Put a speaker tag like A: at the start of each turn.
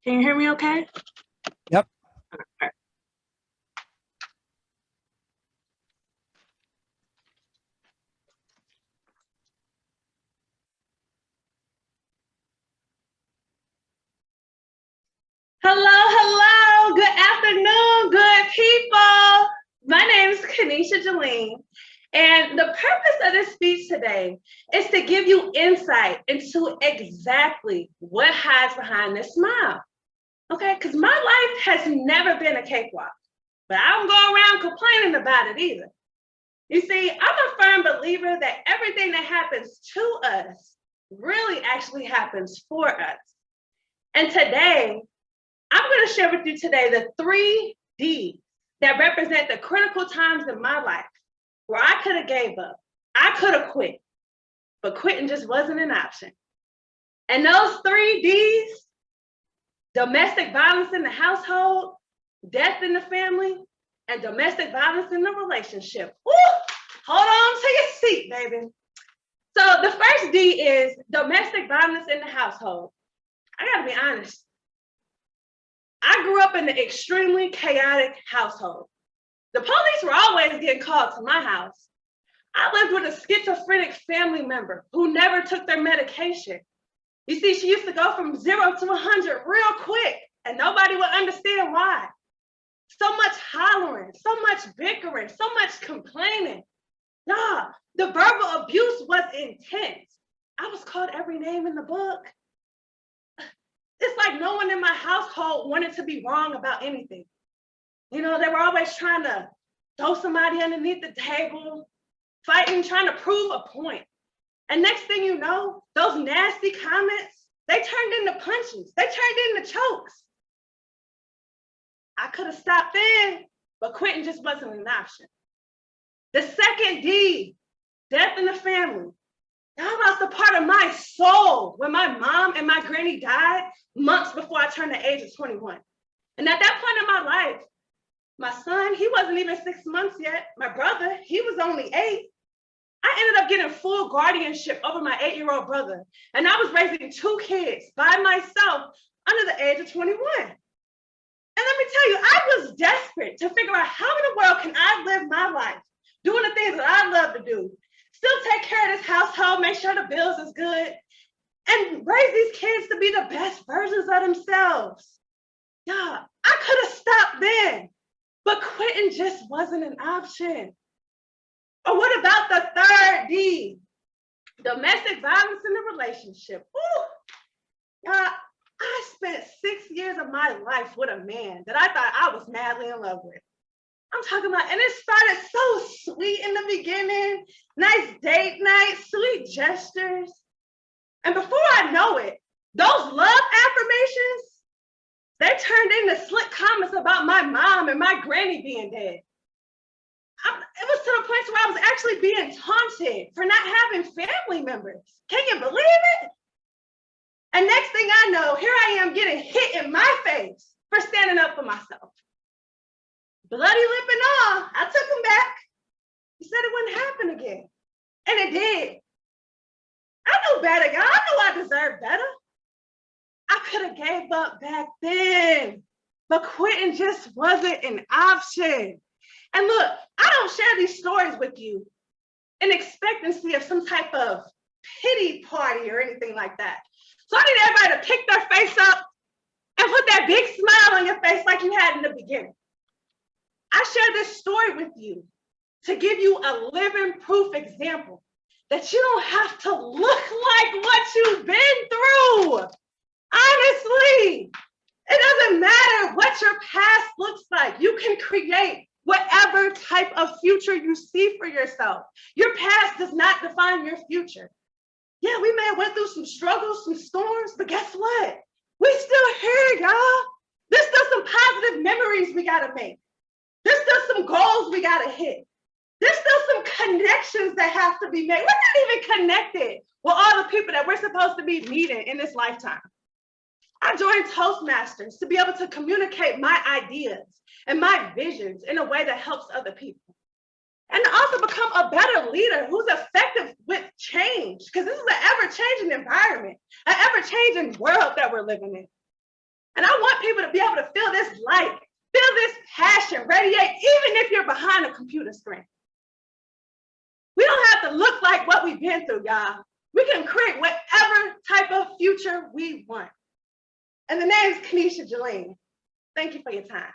A: Can you hear me okay?
B: Yep.
A: Okay. Hello, good afternoon, good people. My name is KeNeshiaWilliamsIcebreakerSpeech, and the purpose of this speech today is to give you insight into exactly what hides behind this smile, okay? Because my life has never been a cakewalk, but I don't go around complaining about it either. You see, I'm a firm believer that everything that happens to us really actually happens for us. And today, I'm going to share with you today the 3 Ds that represent the critical times in my life where I could have gave up. I could have quit, but quitting just wasn't an option. And those 3 Ds, domestic violence in the household, death in the family, and domestic violence in the relationship. Woo! Hold on to your seat, baby. So the first D is domestic violence in the household. I gotta be honest. I grew up in an extremely chaotic household. The police were always getting called to my house. I lived with a schizophrenic family member who never took their medication. You see, she used to go from 0 to 100 real quick, and nobody would understand why. So much hollering, so much bickering, so much complaining. Nah, the verbal abuse was intense. I was called every name in the book. It's like no one in my household wanted to be wrong about anything. You know, they were always trying to throw somebody underneath the table, fighting, trying to prove a point. And next thing you know, those nasty comments, they turned into punches. They turned into chokes. I could have stopped then, but quitting just wasn't an option. The second D, death in the family. That was the part of my soul when my mom and my granny died months before I turned the age of 21. And at that point in my life, my son, he wasn't even 6 months yet. My brother, he was only 8. I ended up getting full guardianship over my 8-year-old brother. And I was raising 2 kids by myself under the age of 21. And let me tell you, I was desperate to figure out how in the world can I live my life doing the things that I love to do, still take care of this household, make sure the bills is good, and raise these kids to be the best versions of themselves. Yeah, I could have stopped then, but quitting just wasn't an option. Or what about the third D? Domestic violence in the relationship. Ooh, yeah, I spent 6 years of my life with a man that I thought I was madly in love with. I'm talking about, and it started so sweet in the beginning, nice date night, sweet gestures. And before I know it, those love affirmations, they turned into slick comments about my mom and my granny being dead. It was to the point where I was actually being taunted for not having family members. Can you believe it? And next thing I know, here I am getting hit in my face for standing up for myself. Bloody lip and all, I took him back. He said it wouldn't happen again. And it did. I knew better, y'all. I knew I deserved better. I could have gave up back then, but quitting just wasn't an option. And look, I don't share these stories with you in expectancy of some type of pity party or anything like that. So I need everybody to pick their face up and put that big smile on your face like you had in the beginning. I share this story with you to give you a living proof example that you don't have to look like what you've been through. Honestly, it doesn't matter what your past looks like. You can create whatever type of future you see for yourself. Your past does not define your future. Yeah, we may have went through some struggles, some storms, but guess what? We still here, y'all. There's still some positive memories we gotta make. There's still some goals we gotta hit. There's still some connections that have to be made. We're not even connected with all the people that we're supposed to be meeting in this lifetime. I joined Toastmasters to be able to communicate my ideas and my visions in a way that helps other people. And to also become a better leader who's effective with change, because this is an ever-changing environment, an ever-changing world that we're living in. And I want people to be able to feel this light, feel this passion radiate, even if you're behind a computer screen. We don't have to look like what we've been through, y'all. We can create whatever type of future we want. And the name is KeNeshiaWilliams. Thank you for your time.